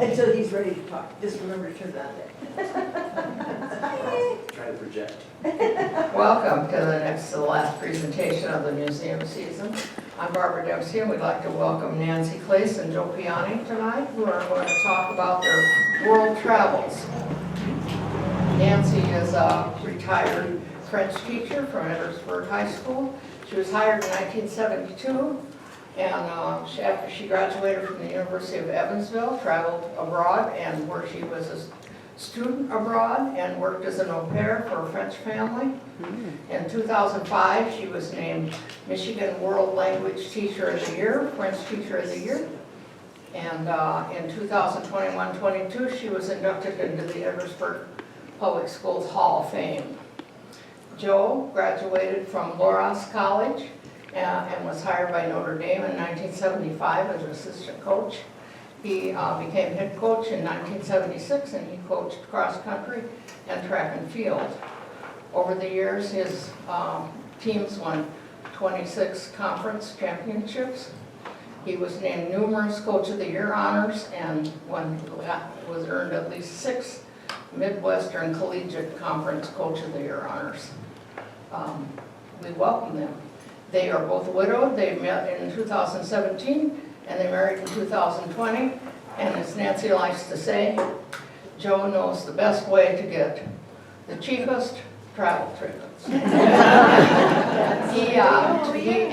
Until he's ready to talk, just remember to turn that Try to project. Welcome to the next to the last presentation of the museum season. I'm Barbara Dempsey, and we'd like to welcome Nancy Clase and Joe Piane tonight, who are going to talk about their world travels. Nancy is a retired French teacher from Edwardsburg High School. She was hired in 1972, and after she graduated from the University of Evansville, traveled abroad, and where she was a student abroad and worked as an au pair for a French family. In 2005, she was named Michigan World Language Teacher of the Year, French Teacher of the Year. And in 2021-22, she was inducted into the Edwardsburg Public Schools Hall of Fame. Joe graduated from Loras College and was hired by Notre Dame in 1975 as an assistant coach. He became head coach in 1976, and he coached cross country and track and field. Over the years, his teams won 26 conference championships. He was named numerous Coach of the Year honors and was earned at least 6 Midwestern Collegiate Conference Coach of the Year honors. We welcome them. They are both widowed. They met in 2017 and they married in 2020. And as Nancy likes to say, Joe knows the best way to get the cheapest travel tickets.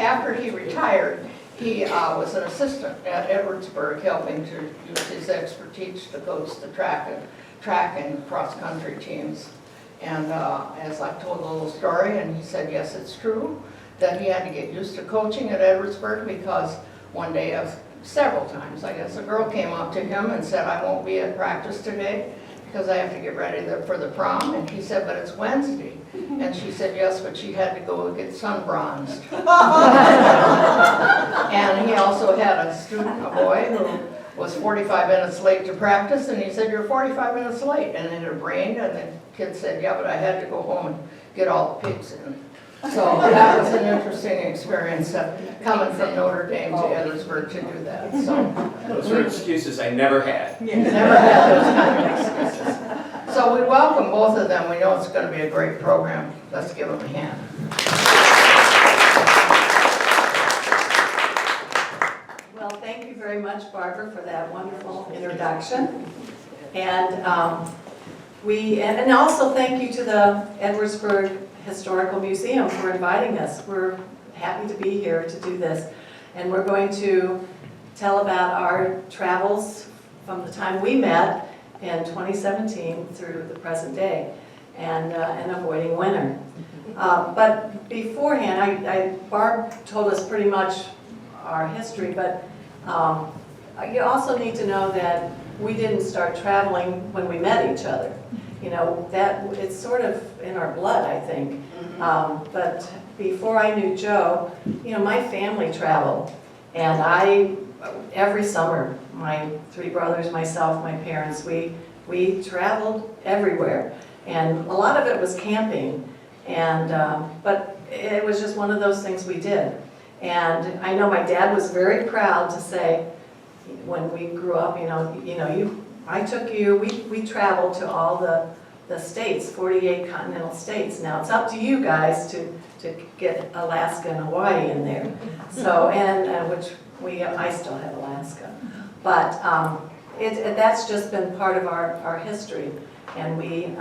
After he retired, he was an assistant at Edwardsburg, helping to use his expertise to coach the track and cross-country teams. And as I told a little story, and he said, yes, it's true, that he had to get used to coaching at Edwardsburg because one day, several times, I guess, a girl came up to him and said, I won't be at practice today because I have to get ready for the prom. And he said, but it's Wednesday. And she said, yes, but she had to go get sun-bronzed. And he also had a student, a boy, who was 45 minutes late to practice, and he said, you're 45 minutes late. And it had rained, and the kid said, yeah, but I had to go home and get all the pigs in. So that was an interesting experience, coming from Notre Dame to Edwardsburg to do that. So Those are excuses I never had. never had those kind of excuses. So we welcome both of them. We know it's going to be a great program. Let's give them a hand. Well, thank you very much, Barbara, for that wonderful introduction. And and also thank you to the Edwardsburg Historical Museum for inviting us. We're happy to be here to do this. And we're going to tell about our travels from the time we met in 2017 through the present day and avoiding winter. But beforehand, Barb told us pretty much our history, but you also need to know that we didn't start traveling when we met each other. You know, that it's sort of in our blood, I think. But before I knew Joe, you know, my family traveled. And every summer, my 3 brothers, myself, my parents, we traveled everywhere. And a lot of it was camping. And but it was just one of those things we did. And I know my dad was very proud to say, when we grew up, I took you, we traveled to all the states, 48 continental states. Now it's up to you guys to get Alaska and Hawaii in there. So, and I still have Alaska. But that's just been part of our history. And we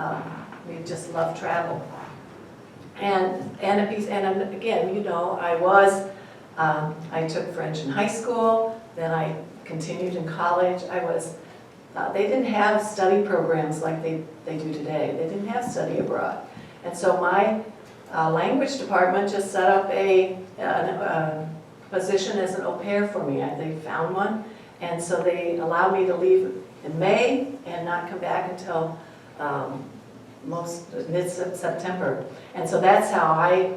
just love travel. And again, you know, I took French in high school, then I continued in college. They didn't have study programs like they do today. They didn't have study abroad. And so my language department just set up a position as an au pair for me. They found one, and so they allowed me to leave in May and not come back until mid-September. And so that's how I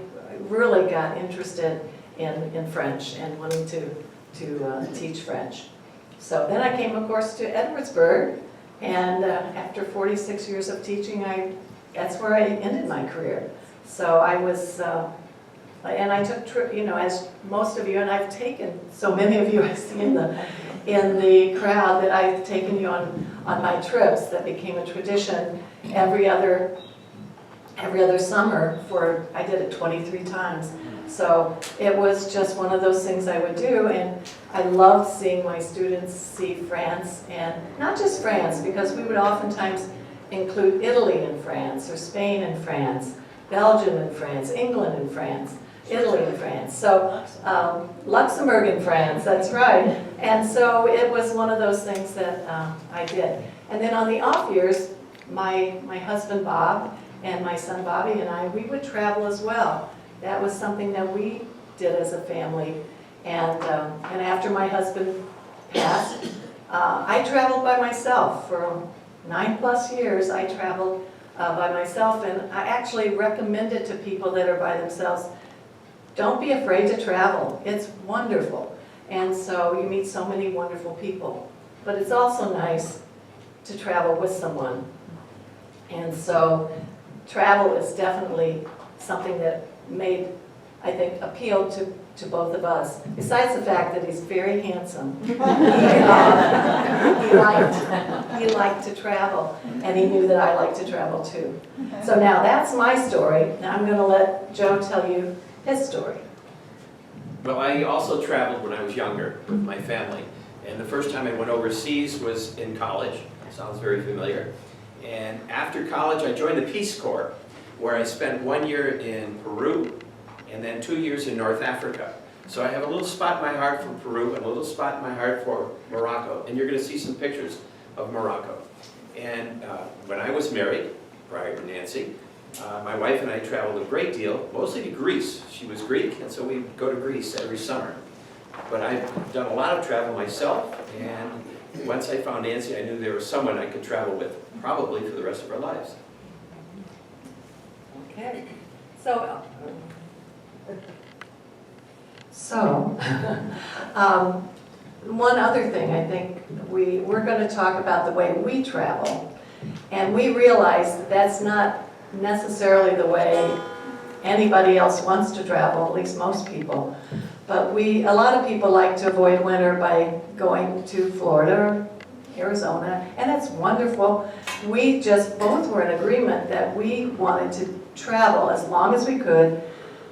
really got interested in French and wanting to teach French. So then I came, of course, to Edwardsburg, and after 46 years of teaching, that's where I ended my career. So I was, and I took, as most of you, and I've taken so many of you, I've seen in the crowd that I've taken you on my trips that became a tradition every other summer I did it 23 times. So it was just one of those things I would do, and I loved seeing my students see France, and not just France, because we would oftentimes include Italy in France, or Spain in France, Belgium in France, England in France, Italy in France, so Luxembourg in France, that's right. And so it was one of those things that I did. And then on the off years, my husband Bob and my son Bobby and we would travel as well. That was something that we did as a family. And after my husband passed, I traveled by myself for 9+ years. I traveled by myself, and I actually recommend it to people that are by themselves. Don't be afraid to travel. It's wonderful. And so you meet so many wonderful people. But it's also nice to travel with someone. And so travel is definitely something that I think, appealed to both of us. Besides the fact that he's very handsome. He liked to travel, and he knew that I liked to travel too. So now that's my story. Now I'm going to let Joe tell you his story. Well, I also traveled when I was younger with my family. And the first time I went overseas was in college. Sounds very familiar. And after college, I joined the Peace Corps, where I spent 1 year in Peru and then 2 years in North Africa. So I have a little spot in my heart for Peru and a little spot in my heart for Morocco. And you're going to see some pictures of Morocco. And when I was married, prior to Nancy, my wife and I traveled a great deal, mostly to Greece. She was Greek, and so we'd go to Greece every summer. But I've done a lot of travel myself, and once I found Nancy, I knew there was someone I could travel with, probably for the rest of our lives. Okay. So one other thing, I think we're going to talk about the way we travel, and we realize that that's not necessarily the way anybody else wants to travel, at least most people. But a lot of people like to avoid winter by going to Florida, Arizona, and it's wonderful. We just both were in agreement that we wanted to travel as long as we could,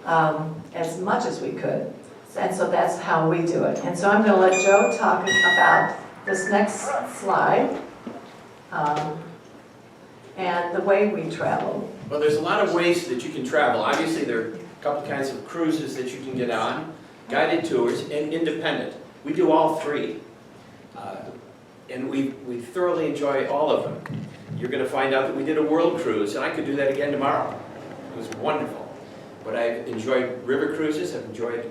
as much as we could. And so that's how we do it. And so I'm going to let Joe talk about this next slide and the way we travel. Well, there's a lot of ways that you can travel. Obviously, there are a couple kinds of cruises that you can get on, guided tours, and independent. We do all three. And we thoroughly enjoy all of them. You're going to find out that we did a world cruise, and I could do that again tomorrow. It was wonderful. But I've enjoyed river cruises, I've enjoyed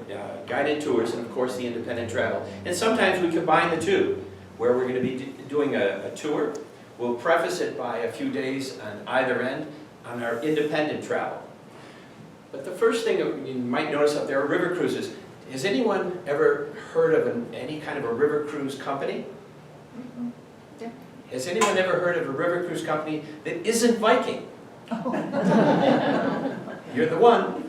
guided tours, and of course the independent travel. And sometimes we combine the two, where we're going to be doing a tour. We'll preface it by a few days on either end on our independent travel. But the first thing you might notice up there are river cruises. Has anyone ever heard of any kind of a river cruise company? Mm-hmm. Yeah. Has anyone ever heard of a river cruise company that isn't Viking? You're the one.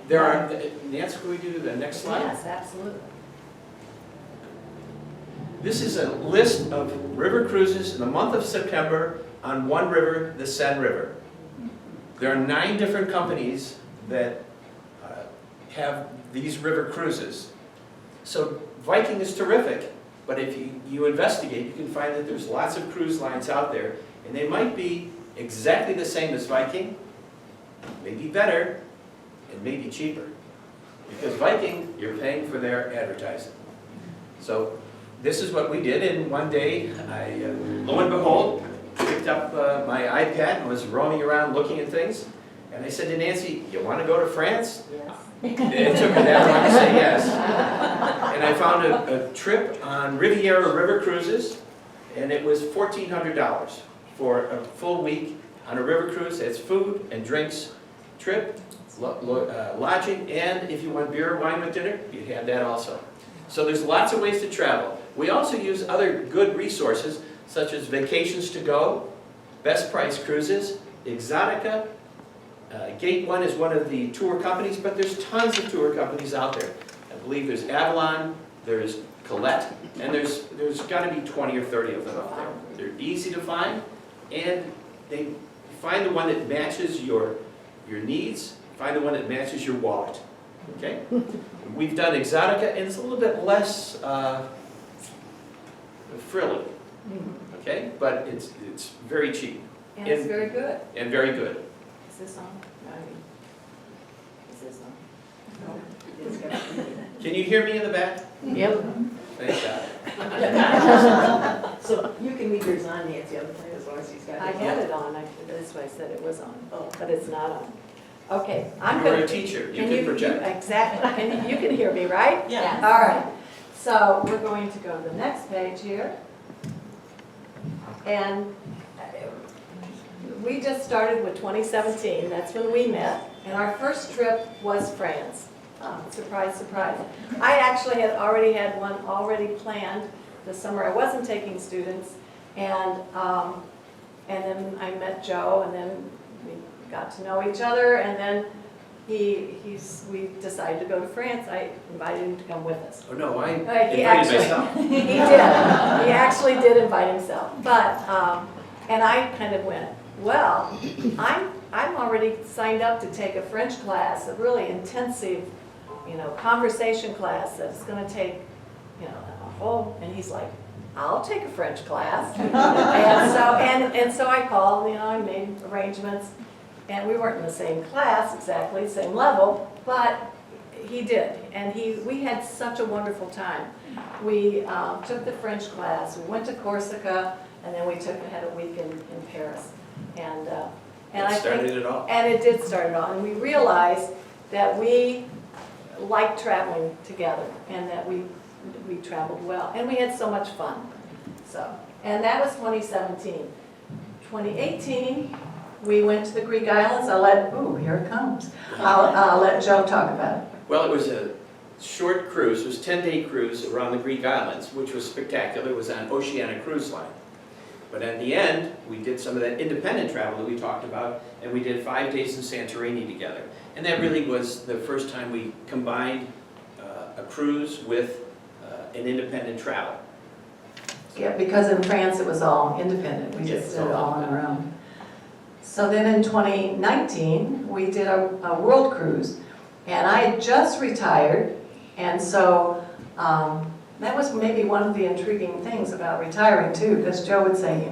There are, Nancy, can we do the next slide? Yes, absolutely. This is a list of river cruises in the month of September on one river, the Seine River. There are 9 different companies that have these river cruises. So Viking is terrific, but if you investigate, you can find that there's lots of cruise lines out there, and they might be exactly the same as Viking, maybe better, and maybe cheaper. Because Viking, you're paying for their advertising. So this is what we did, and one day, lo and behold, picked up my iPad and was roaming around looking at things, and I said to Nancy, you want to go to France? Yes. It took her that long to say yes. And I found a trip on Riviera River Cruises, and it was $1,400 for a full week on a river cruise. It's food and drinks, trip, lodging, and if you want beer or wine with dinner, you have that also. So there's lots of ways to travel. We also use other good resources, such as Vacations to Go, Best Price Cruises, Exotica. Gate One is one of the tour companies, but there's tons of tour companies out there. I believe there's Avalon, there's Colette, and there's gotta be 20 or 30 of them out there. They're easy to find, and they find the one that matches your needs, find the one that matches your wallet, okay? We've done Exotica, and it's a little bit less frilly, okay? But it's very cheap And it's very good. and very good. Is this on? No, I mean, is this on? It's got- Can you hear me in the back? Yep. Thank God. So you can leave yours on, Nancy, on the plan as long as he's got it. I had it on, that's why I said it was on, but it's not on. Okay, I'm You're good. a teacher, you can project. Exactly, you can hear me, right? Yeah. All right, so we're going to go to the next page here. And we just started with 2017, that's when we met, and our first trip was France. Oh, surprise, surprise. I actually had already had one already planned this summer. I wasn't taking students, and then I met Joe, and then we got to know each other, and then we decided to go to France. I invited him to come with us. Oh, no, I He invited actually- myself. He did. He actually did invite himself. But, and I kind of went, well, I'm already signed up to take a French class, a really intensive, conversation class that's going to take, a whole, and he's like, I'll take a French class. and so I called, I made arrangements, and we weren't in the same class exactly, same level, but he did, and we had such a wonderful time. We took the French class, we went to Corsica, and then we had a week in Paris. And I Started think, it all. and it did start it all, and we realized that we liked traveling together, and that we traveled well, and we had so much fun. So, and that was 2017. 2018, we went to the Greek islands. Here it comes. I'll let Joe talk about it. Well, it was a short cruise. It was a 10-day cruise around the Greek islands, which was spectacular. It was on Oceania Cruise Line. But at the end, we did some of that independent travel that we talked about, and we did 5 days in Santorini together. And that really was the first time we combined a cruise with an independent travel. Yeah, because in France it was all independent. We just did it all on our own. So then in 2019, we did a world cruise. And I had just retired, and so that was maybe one of the intriguing things about retiring too, because Joe would say,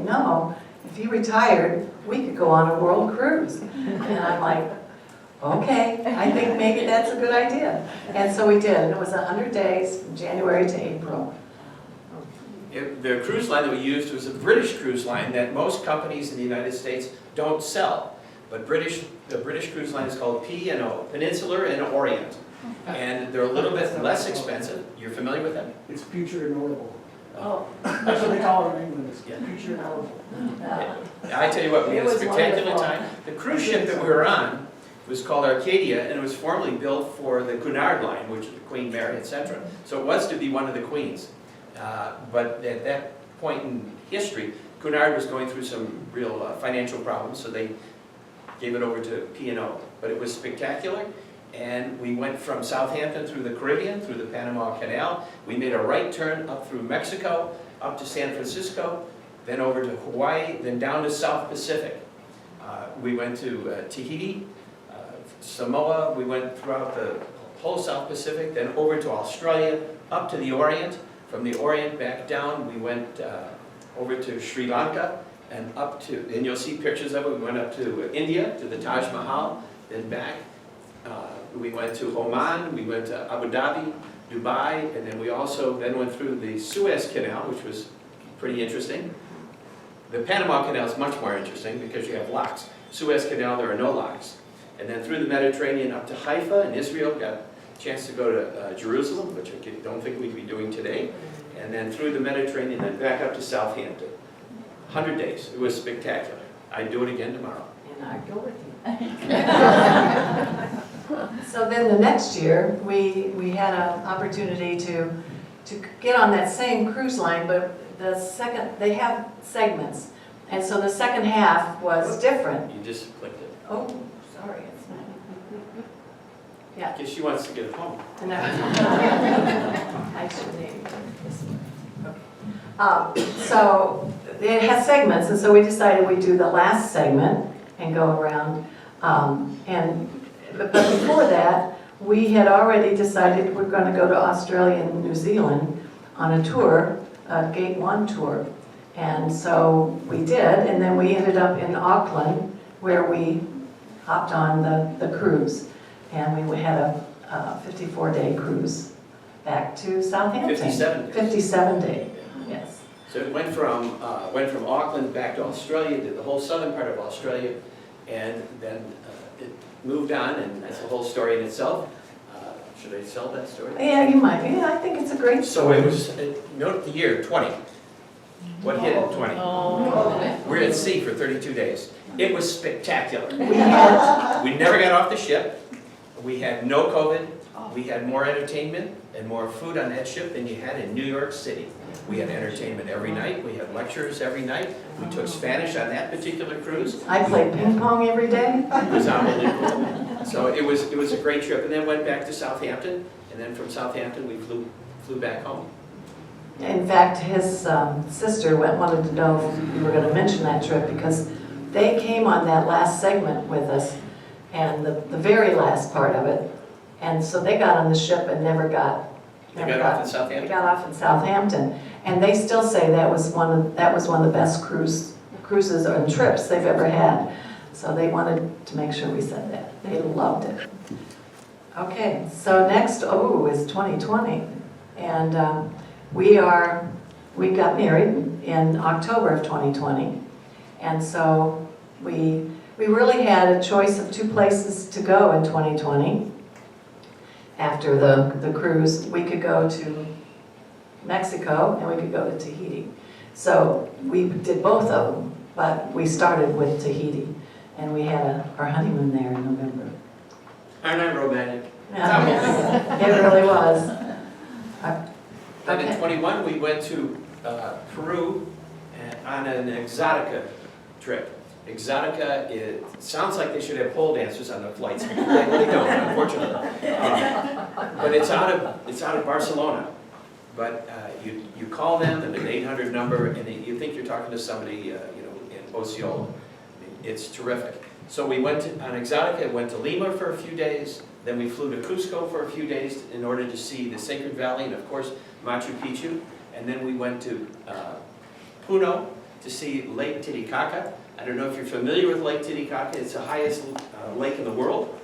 if you retired, we could go on a world cruise. And I'm like, okay, I think maybe that's a good idea. And so we did, and it was 100 days from January to April. The cruise line that we used was a British cruise line that most companies in the United States don't sell. But the British cruise line is called P&O, Peninsular and Orient. And they're a little bit less expensive. You're familiar with them? It's future and orbital. Oh. That's what they call it in England, it's Yeah. future and orbital. I tell you what, we It had a was spectacular wonderful. time. The cruise ship that we were on was called Arcadia, and it was formerly built for the Cunard line, which is the Queen Mary, etc. So it was to be one of the queens. But at that point in history, Cunard was going through some real financial problems, so they gave it over to P&O. But it was spectacular, and we went from Southampton through the Caribbean, through the Panama Canal. We made a right turn up through Mexico, up to San Francisco, then over to Hawaii, then down to South Pacific. We went to Tahiti, Samoa, we went throughout the whole South Pacific, then over to Australia, up to the Orient. From the Orient back down, we went over to Sri Lanka, and up to, and you'll see pictures of it, we went up to India, to the Taj Mahal, then back. We went to Oman, we went to Abu Dhabi, Dubai, and then we also then went through the Suez Canal, which was pretty interesting. The Panama Canal is much more interesting because you have locks. Suez Canal, there are no locks. And then through the Mediterranean up to Haifa in Israel, got a chance to go to Jerusalem, which I don't think we'd be doing today. And then through the Mediterranean, then back up to Southampton. 100 days, it was spectacular. I'd do it again tomorrow. And I'd go with you. So then the next year, we had an opportunity to get on that same cruise line, but they have segments. And so the second half was different. You just clicked it. Oh, sorry, it's not. Yeah. Guess she wants to get home. And I should name it this way. Okay. So it has segments, and so we decided we'd do the last segment and go around. But before that, we had already decided we're going to go to Australia and New Zealand on a tour, a Gate 1 tour. And so we did, and then we ended up in Auckland where we hopped on the cruise. And we had a 54-day cruise back to Southampton. 57 days. 57-day, yes. So it went from Auckland back to Australia, did the whole southern part of Australia, and then it moved on, and that's the whole story in itself. Should I tell that story? Yeah, you might. Yeah, I think it's a great So story. it was, note the year, 20. What hit in 20? We're at sea for 32 days. It was spectacular. We never got off the ship. We had no COVID. We had more entertainment and more food on that ship than you had in New York City. We had entertainment every night. We had lectures every night. We took Spanish on that particular cruise. I played ping pong every day. It was unbelievable. So it was a great trip. And then went back to Southampton. And then from Southampton, we flew back home. In fact, his sister wanted to know if we were going to mention that trip because they came on that last segment with us and the very last part of it. And so they got on the ship and never got off in Southampton? They got off in Southampton. And they still say that was one of the best cruises or trips they've ever had. So they wanted to make sure we said that. They loved it. Okay, so next, is 2020. And we got married in October of 2020. And so we really had a choice of 2 places to go in 2020. After the cruise, we could go to Mexico and we could go to Tahiti. So we did both of them, but we started with Tahiti. And we had our honeymoon there in November. Aren't I romantic? It really was. Then in 21, we went to Peru on an Exotica trip. Exotica, it sounds like they should have pole dancers on the flights. They don't, unfortunately. But it's out of Barcelona. But you call them and an 800 number, and you think you're talking to somebody, in Osceola. It's terrific. So we went on Exotica, went to Lima for a few days, then we flew to Cusco for a few days in order to see the Sacred Valley and, of course, Machu Picchu. And then we went to Puno to see Lake Titicaca. I don't know if you're familiar with Lake Titicaca. It's the highest lake in the world.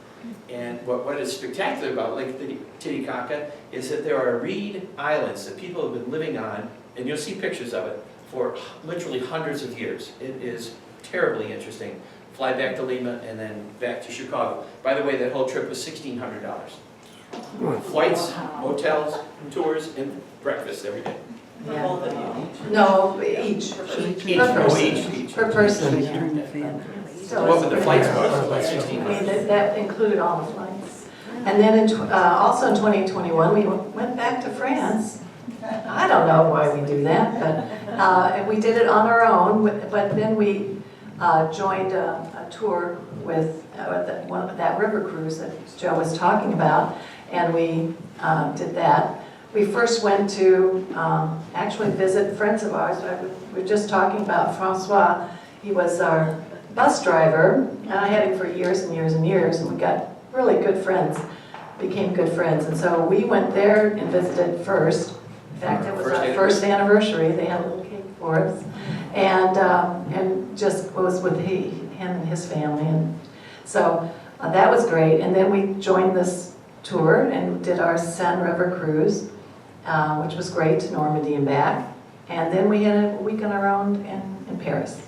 And what is spectacular about Lake Titicaca is that there are reed islands that people have been living on, and you'll see pictures of it, for literally hundreds of years. It is terribly interesting. Fly back to Lima and then back to Chicago. By the way, that whole trip was $1,600. Flights, hotels, tours, and breakfast every day. Yeah. No, each. Each. Per person. So What would the flights cost? About I $1,600. mean, that included all the flights. And then also in 2021, we went back to France. I don't know why we do that, but and we did it on our own. But then we joined a tour with that river cruise that Joe was talking about, and we did that. We first went to actually visit friends of ours. We were just talking about Francois. He was our bus driver, and I had him for years and years and years, and we got really good friends, became good friends. And so we went there and visited first. In fact, it was our first anniversary. They had a little cake for us, and just was with him and his family. And so that was great. And then we joined this tour and did our Seine River cruise, which was great, to Normandy and back. And then we had a week on our own in Paris.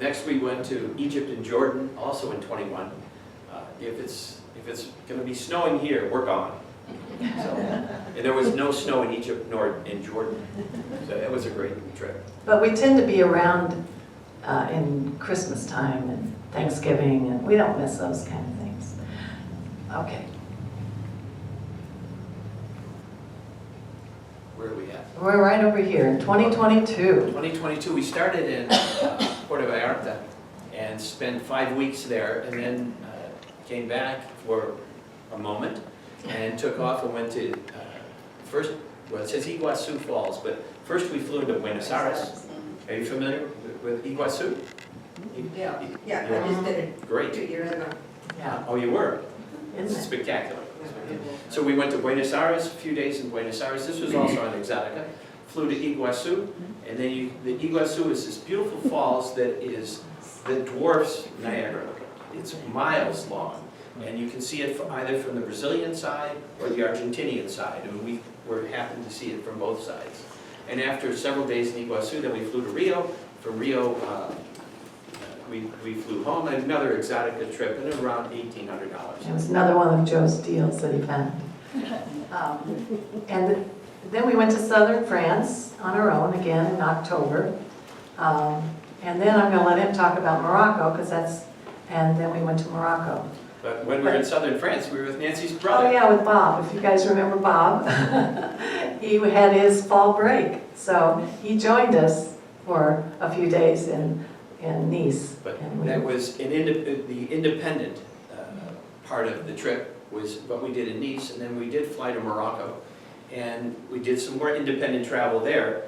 Next, we went to Egypt and Jordan, also in 21. If it's going to be snowing here, we're gone. So, and there was no snow in Egypt nor in Jordan. So it was a great trip. But we tend to be around in Christmas time and Thanksgiving, and we don't miss those kind of things. Okay. Where are we at? We're right over here in 2022. 2022, we started in Puerto Vallarta and spent 5 weeks there, and then came back for a moment and took off and went to, first, well, it says Iguazu Falls, but first we flew to Buenos Aires. Are you familiar with Iguazu? Yeah, I just did it Great. 2 years ago. Yeah, Oh, you were? isn't it? Spectacular. So we went to Buenos Aires, a few days in Buenos Aires. This was also on Exotica. Flew to Iguazu, and then the Iguazu is this beautiful falls that dwarfs Niagara. It's miles long, and you can see it either from the Brazilian side or the Argentinian side, and we happened to see it from both sides. And after several days in Iguazu, then we flew to Rio. From Rio, we flew home, another Exotica trip, and around $1,800. It was another one of Joe's deals that he found. And then we went to southern France on our own again in October. And then I'm going to let him talk about Morocco, and then we went to Morocco. But when we were in southern France, we were with Nancy's Oh brother. yeah, with Bob, if you guys remember Bob. He had his fall break, so he joined us for a few days in Nice. But And we- that was the independent part of the trip was what we did in Nice, and then we did fly to Morocco, and we did some more independent travel there.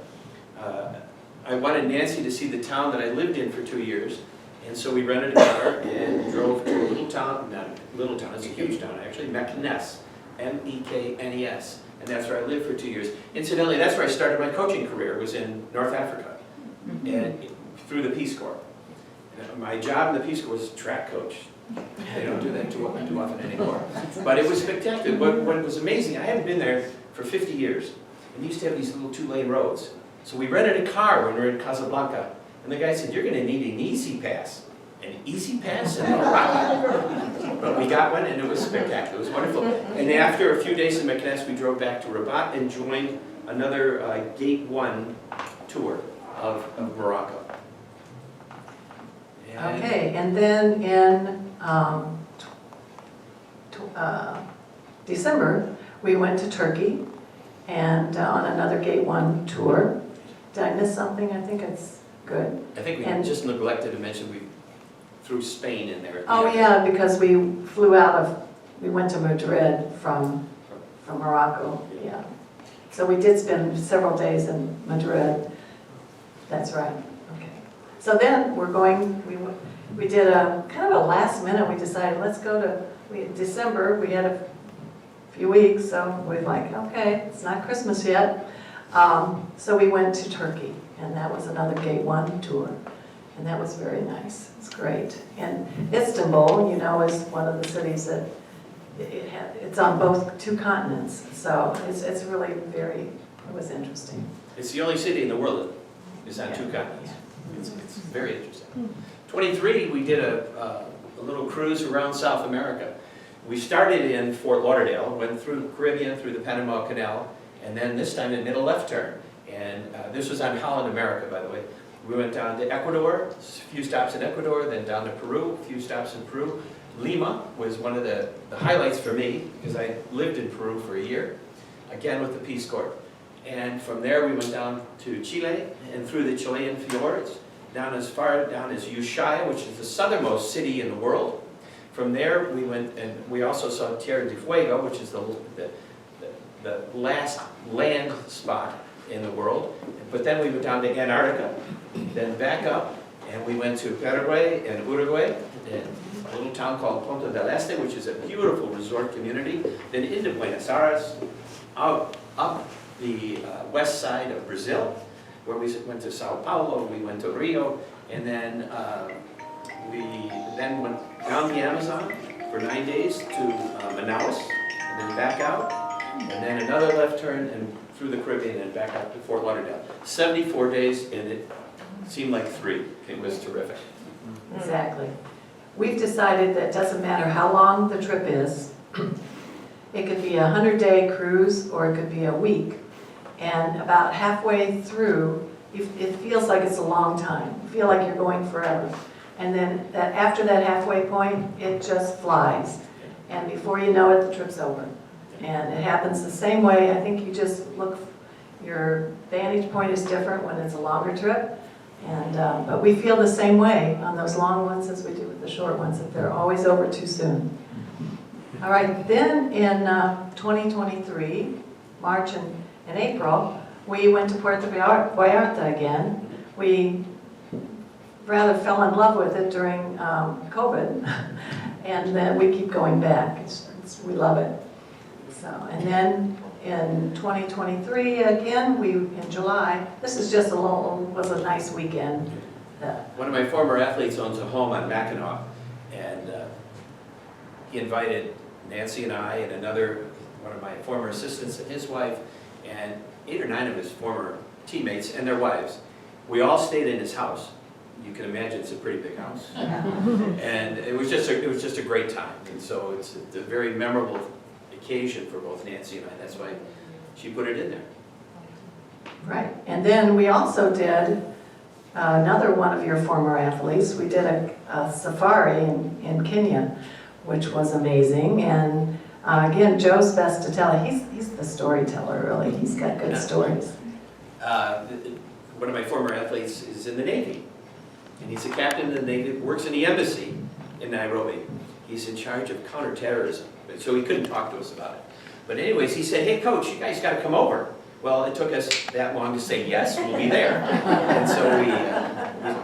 I wanted Nancy to see the town that I lived in for 2 years, and so we rented a car and drove to a little town, not a little town, it's a huge town actually, Meknes, M-E-K-N-E-S, and that's where I lived for 2 years. Incidentally, that's where I started my coaching career, was in North Africa, and through the Peace Corps. My job in the Peace Corps was track coach. They don't do that too often anymore. But it was spectacular. What was amazing, I hadn't been there for 50 years, and used to have these little 2-lane roads. So we rented a car when we were in Casablanca, and the guy said, "You're going to need an easy pass." An easy pass in Morocco? But we got one, and it was spectacular. It was wonderful. And after a few days in Meknes, we drove back to Rabat and joined another Gate 1 tour of Morocco. And Okay, and then in December, we went to Turkey and on another Gate 1 tour. Did I miss something? I think it's good. I think we And- just neglected to mention we threw Spain in there. at the Oh end. yeah, because we went to Madrid from Morocco, yeah. So we did spend several days in Madrid. That's right, okay. So then we did a kind of a last minute, we decided, let's go to, December, we had a few weeks, so we're like, okay, it's not Christmas yet. So we went to Turkey, and that was another Gate 1 tour. And that was very nice, it's great. And Istanbul, you know, is one of the cities that, it's on both 2 continents. So it's really it was interesting. It's the only city in the world that is on 2 continents. It's very interesting. 23, we did a little cruise around South America. We started in Fort Lauderdale, went through the Caribbean, through the Panama Canal, and then this time it made a left turn. And this was on Holland America, by the way. We went down to Ecuador, a few stops in Ecuador, then down to Peru, a few stops in Peru. Lima was one of the highlights for me, because I lived in Peru for a year, again with the Peace Corps. And from there we went down to Chile, and through the Chilean fjords, down as far down as Ushuaia, which is the southernmost city in the world. From there we went, and we also saw Tierra del Fuego, which is the last land spot in the world. But then we went down to Antarctica, then back up, and we went to Paraguay and Uruguay, and a little town called Punta del Este, which is a beautiful resort community, then into Buenos Aires, up the west side of Brazil, where we went to Sao Paulo, we went to Rio, and then we then went down the Amazon for 9 days to Manaus, and then back out, and then another left turn and through the Caribbean and back up to Fort Lauderdale. 74 days, and it seemed like 3. It was terrific. Exactly. We've decided that it doesn't matter how long the trip is. It could be a 100-day cruise or it could be a week. And about halfway through, it feels like it's a long time. You feel like you're going forever. And then after that halfway point, it just flies. And before you know it, the trip's over. And it happens the same way. I think you just look, your vantage point is different when it's a longer trip. And, but we feel the same way on those long ones as we do with the short ones, that they're always over too soon. All right, then in 2023, March and April, we went to Puerto Vallarta again. We rather fell in love with it during COVID, and then we keep going back. We love it. So, and then in 2023, again, in July, this is just was a nice weekend. One of my former athletes owns a home on Mackinac, and he invited Nancy and I and one of my former assistants and his wife, and 8 or 9 of his former teammates and their wives. We all stayed in his house. You can imagine it's a pretty big house. And it was just a great time. And so it's a very memorable occasion for both Nancy and I. That's why she put it in there. Right. And then we also did another one of your former athletes. We did a safari in Kenya, which was amazing. And again, Joe's best to tell it. He's the storyteller, really. He's got good stories. One of my former athletes is in the Navy. And he's a captain in the Navy, works in the embassy in Nairobi. He's in charge of counterterrorism. So he couldn't talk to us about it. But anyways, he said, hey coach, you guys got to come over. Well, it took us that long to say yes, we'll be there. And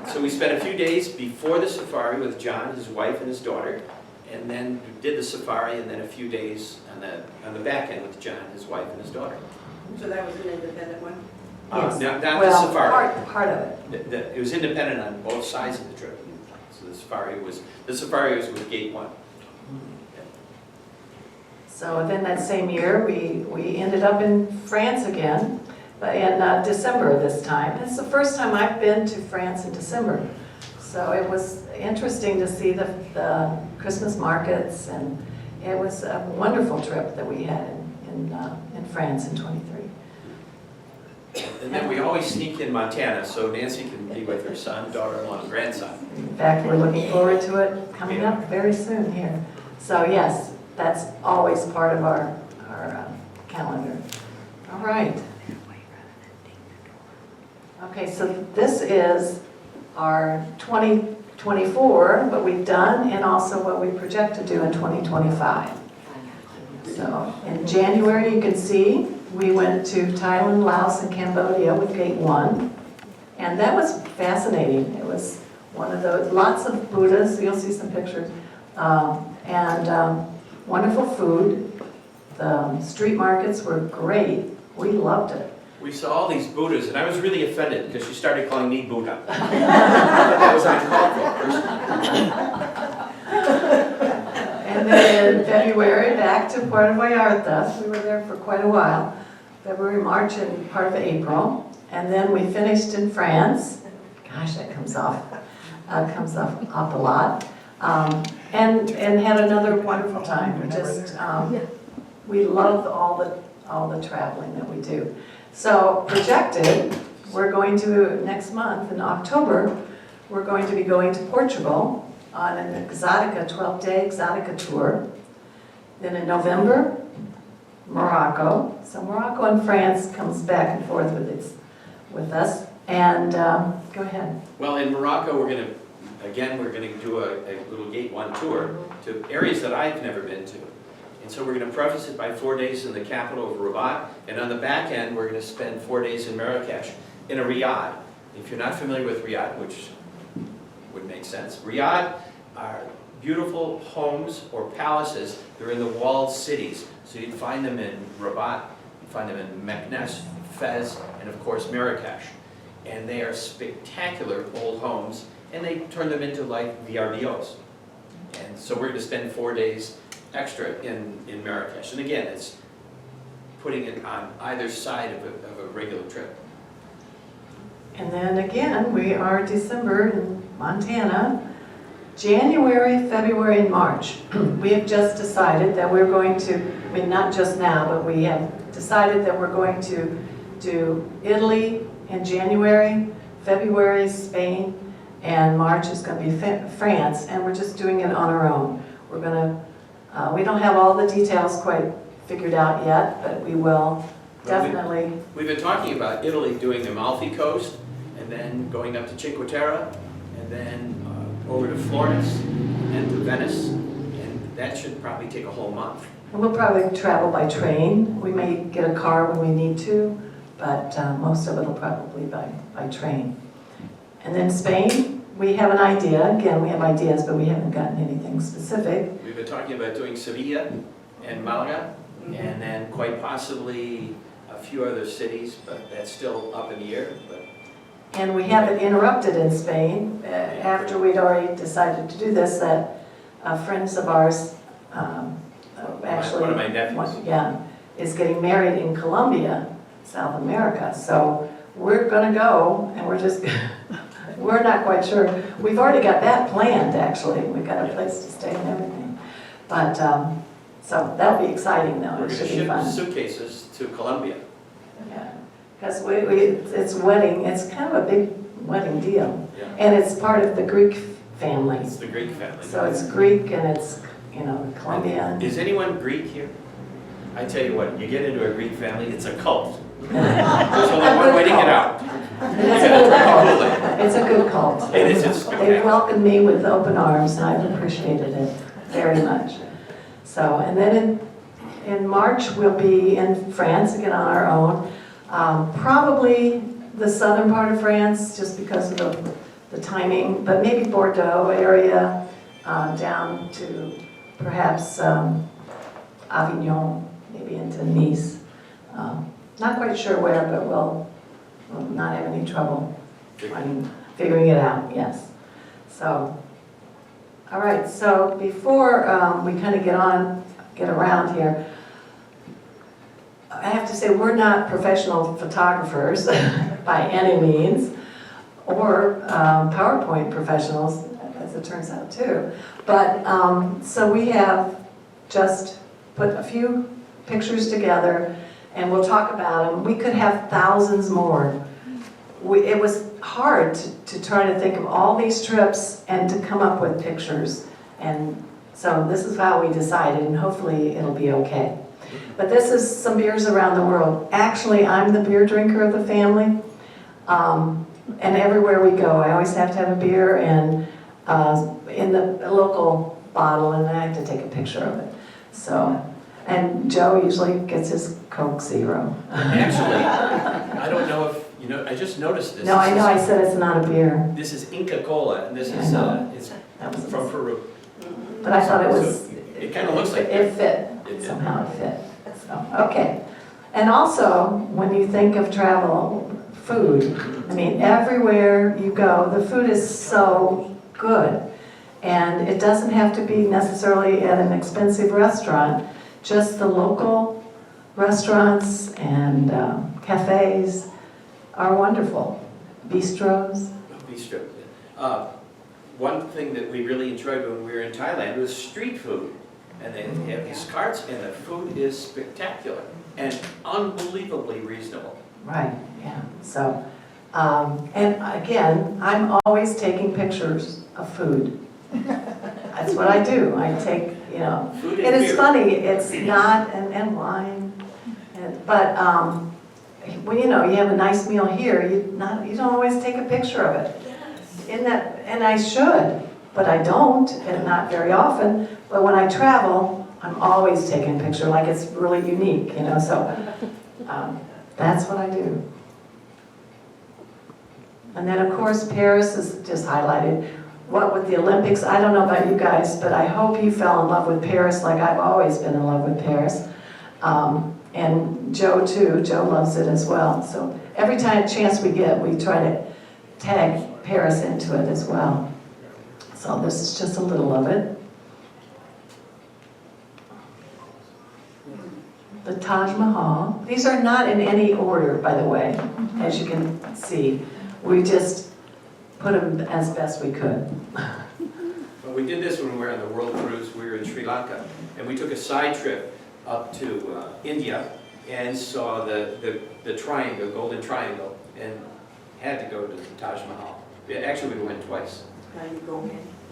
so we spent a few days before the safari with John, his wife, and his daughter. And then we did the safari, and then a few days on the back end with John, his wife, and his daughter. So that was an independent one? Yes. Not the safari. Part of it. It was independent on both sides of the trip. So the safari was with Gate 1. So then that same year, we ended up in France again, but in December this time. It's the first time I've been to France in December. So it was interesting to see the Christmas markets, and it was a wonderful trip that we had in France in '23. And then we always sneak in Montana so Nancy can be with her son, daughter-in-law, and grandson. In fact, we're looking forward to it coming up very soon here. So yes, that's always part of our calendar. All right. Okay, so this is our 2024, what we've done, and also what we project to do in 2025. So in January, you can see we went to Thailand, Laos, and Cambodia with Gate 1. And that was fascinating. It was one of those, lots of Buddhas, you'll see some pictures, and wonderful food. The street markets were great. We loved it. We saw all these Buddhas, and I was really offended because she started calling me Buddha. I thought that was uncalled for, personally. And then in February, back to Puerto Vallarta. We were there for quite a while. February, March, and part of April. And then we finished in France. Gosh, that comes off a lot. And had another wonderful time. We loved all the traveling that we do. So projected, we're going to, next month in October, we're going to be going to Portugal on an Exotica, 12-day Exotica tour. Then in November, Morocco. So Morocco and France comes back and forth with us. And go ahead. Well, in Morocco, we're going to do a little Gate 1 tour to areas that I've never been to. And so we're going to preface it by 4 days in the capital of Rabat, and on the back end, we're going to spend 4 days in Marrakesh, in a riad. If you're not familiar with riad, which would make sense, riad are beautiful homes or palaces. They're in the walled cities. So you'd find them in Rabat, you'd find them in Meknes, Fez, and of course Marrakesh. And they are spectacular old homes, and they turn them into like VRBOs. And so we're going to spend 4 days extra in Marrakesh. And again, it's putting it on either side of a regular trip. And then again, we are December in Montana. January, February, and March. We have just decided that we're going to, I mean, not just now, but we have decided that we're going to do Italy in January, February, Spain, and March is going to be France, and we're just doing it on our own. We're going to, we don't have all the details quite figured out yet, but we will definitely. We've been talking about Italy doing the Amalfi Coast, and and then going up to Cinque Terre, and then over to Florence, and to Venice, and that should probably take a whole month. And we'll probably travel by train. We may get a car when we need to, but most of it will probably by train. And then Spain, we have an idea. Again, we have ideas, but we haven't gotten anything specific. We've been talking about doing Sevilla and Malaga, and then quite possibly a few other cities, but that's still up in the air. But And we haven't interrupted in Spain. After we'd already decided to do this, that friends of ours actually, one of my nephews. yeah, is getting married in Colombia, South America. So we're going to go, and we're just, we're not quite sure. We've already got that planned, actually. We've got a place to stay and everything. But, so that'll be exciting, though. We're It going should to be ship fun. suitcases to Colombia. Yeah, because it's wedding, it's kind of a big wedding deal. Yeah. And it's part of the Greek family. It's the Greek family. So it's Greek and it's, Colombian. Is anyone Greek here? I tell you what, you get into a Greek family, it's a cult. There's only one way to get out. It's a good cult. It's a good cult. It is, it's They spectacular. welcomed me with open arms and I've appreciated it very much. So, and then in March, we'll be in France again on our own. Probably the southern part of France, just because of the timing, but maybe Bordeaux area, down to perhaps Avignon, maybe into Nice. Not quite sure where, but we'll not have any trouble figuring it out, yes. So, all right, so before we kind of get around here, I have to say we're not professional photographers by any means, or PowerPoint professionals, as it turns out too. But, so we have just put a few pictures together and we'll talk about them. We could have thousands more. It was hard to try to think of all these trips and to come up with pictures. And so this is how we decided, and hopefully it'll be okay. But this is some beers around the world. Actually, I'm the beer drinker of the family. And everywhere we go, I always have to have a beer and in the local bottle, and I have to take a picture of it. So, and Joe usually gets his Coke Zero. Actually, I don't know if, I just noticed this. No, I know, I said it's not a beer. This is Inca Cola, and this I is, know. it's That was from Peru. But I thought it was. So it kind of looks like It fit, It did. somehow it fit. So, okay. And also, when you think of travel, food, I mean, everywhere you go, the food is so good. And it doesn't have to be necessarily at an expensive restaurant, just the local restaurants and cafes are wonderful. Bistros. bistro. One thing that we really enjoyed when we were in Thailand was street food. And they have these carts, and the food is spectacular and unbelievably reasonable. Right, yeah. So, and again, I'm always taking pictures of food. That's what I do. I take, Food and and it's beer. funny, it's not, and wine, but when you have a nice meal here, you don't always take a picture of it. And I should, but I don't, and not very often. But when I travel, I'm always taking a picture, like it's really unique, so that's what I do. And then, of course, Paris is just highlighted. What with the Olympics, I don't know about you guys, but I hope you fell in love with Paris like I've always been in love with Paris. And Joe too, Joe loves it as well. So every chance we get, we try to tag Paris into it as well. So this is just a little of it. The Taj Mahal. These are not in any order, by the way, as you can see. We just put them as best we could. Well, we did this when we were on the world cruise. We were in Sri Lanka, and we took a side trip up to India and saw the triangle, Golden Triangle, and had to go to the Taj Mahal. Yeah, actually, we went twice. Now you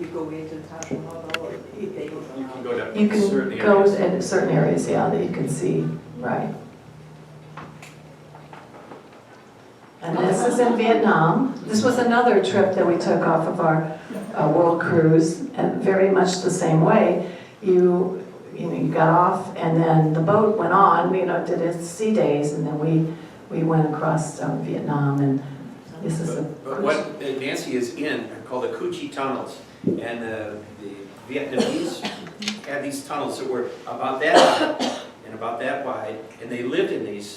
go into Taj Mahal, or You can go to You can certain go areas. in certain areas, yeah, that you can see, right. And this is in Vietnam. This was another trip that we took off of our world cruise, and very much the same way. You got off, and then the boat went on, did its sea days, and then we went across Vietnam, and this is But what Nancy is in are called the Cu Chi tunnels, and the Vietnamese had these tunnels that were about that high and about that wide, and they lived in these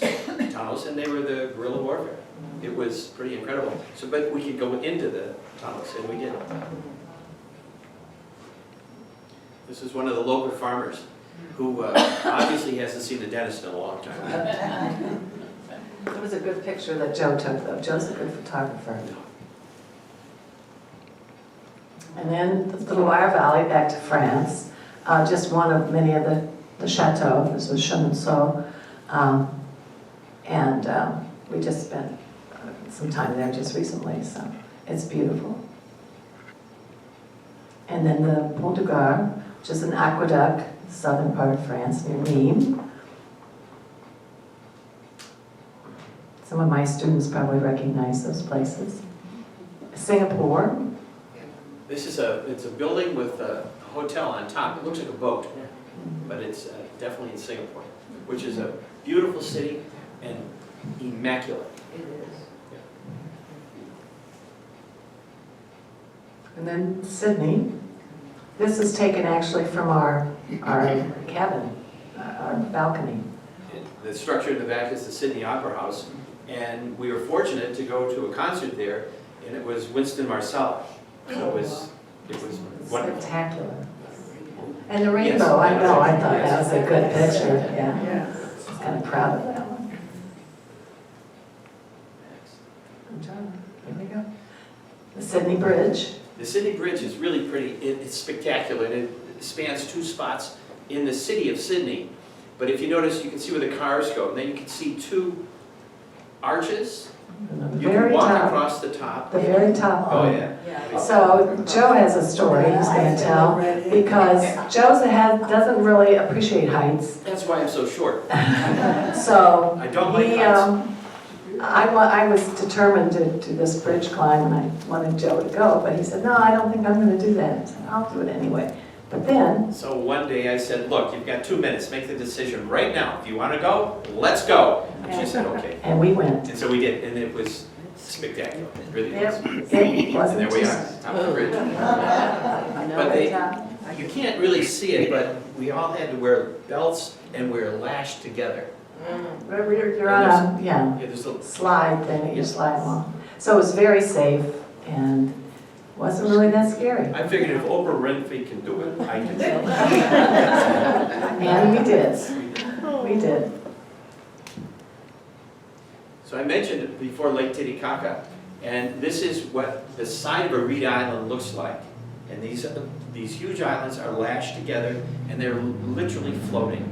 tunnels, and they were the guerrilla warfare. It was pretty incredible. So, but we could go into the tunnels, and we did. This is one of the local farmers who obviously hasn't seen the dentist in a long time. It was a good picture that Joe took, though. Joe's a good photographer. And then the Loire Valley, back to France. Just one of many of the chateaux. This was Chenonceau. And we just spent some time there just recently, so it's beautiful. And then the Pont de Gare, which is an aqueduct, southern part of France, near Nîmes. Some of my students probably recognize those places. Singapore. It's a building with a hotel on top. It looks like a boat, but it's definitely in Singapore, which is a beautiful city and immaculate. It is. And then Sydney. This is taken actually from our cabin, our balcony. The structure in the back is the Sydney Opera House, and we were fortunate to go to a concert there, and it was Winston Marsalis. So it was wonderful. Spectacular. And the rainbow, I know, I thought that was a good picture, yeah. I was kind of proud of that one. I'm trying, here we go. The Sydney Bridge. The Sydney Bridge is really pretty. It's spectacular, and it spans two spots in the city of Sydney. But if you notice, you can see where the cars go, and then you can see two arches. You can walk across the top. The very top Oh, one. yeah. So Joe has a story he's going to tell, because Joe doesn't really appreciate heights. That's why I'm so short. So I don't like heights. I was determined to do this bridge climb, and I wanted Joe to go, but he said, no, I don't think I'm going to do that. I said, I'll do it anyway. But then... So one day I said, look, you've got 2 minutes. Make the decision right now. If you want to go, let's go. And she said, okay. And we went. And so we did, and it was spectacular. It really was. It wasn't And there we just... are, top of the bridge. But you can't really see it, but we all had to wear belts and we're lashed together. You're on a, Yeah, there's a slide thing that you slide along. So it was very safe and wasn't really that scary. I figured if Oprah Winfrey can do it, I can do it. And we did. We did. So I mentioned before Lake Titicaca, and this is what the side of a reed island looks like. And these huge islands are lashed together, and they're literally floating.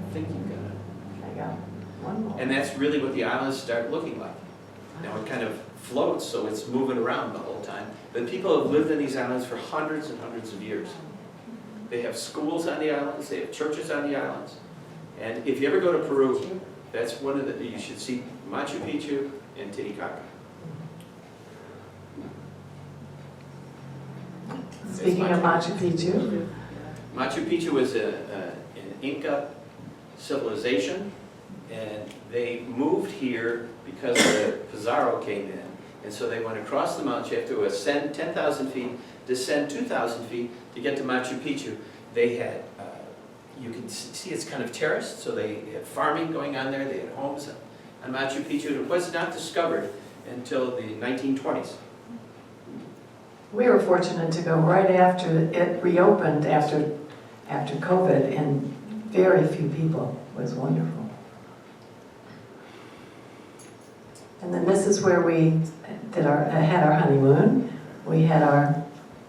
I think you got it. I got one more. And that's really what the islands start looking like. Now it kind of floats, so it's moving around the whole time. But people have lived in these islands for hundreds and hundreds of years. They have schools on the islands, they have churches on the islands. And if you ever go to Peru, that's one of the, you should see Machu Picchu and Titicaca. Speaking of Machu Picchu, Machu Picchu was an Inca civilization, and they moved here because the Pizarro came in. And so they went across the mountains. You have to ascend 10,000 feet, descend 2,000 feet to get to Machu Picchu. They had, you can see it's kind of terraced, so they had farming going on there. They had homes on Machu Picchu. It was not discovered until the 1920s. we were fortunate to go right after it reopened after COVID, and very few people. It was wonderful. And then this is where we had our honeymoon. We had our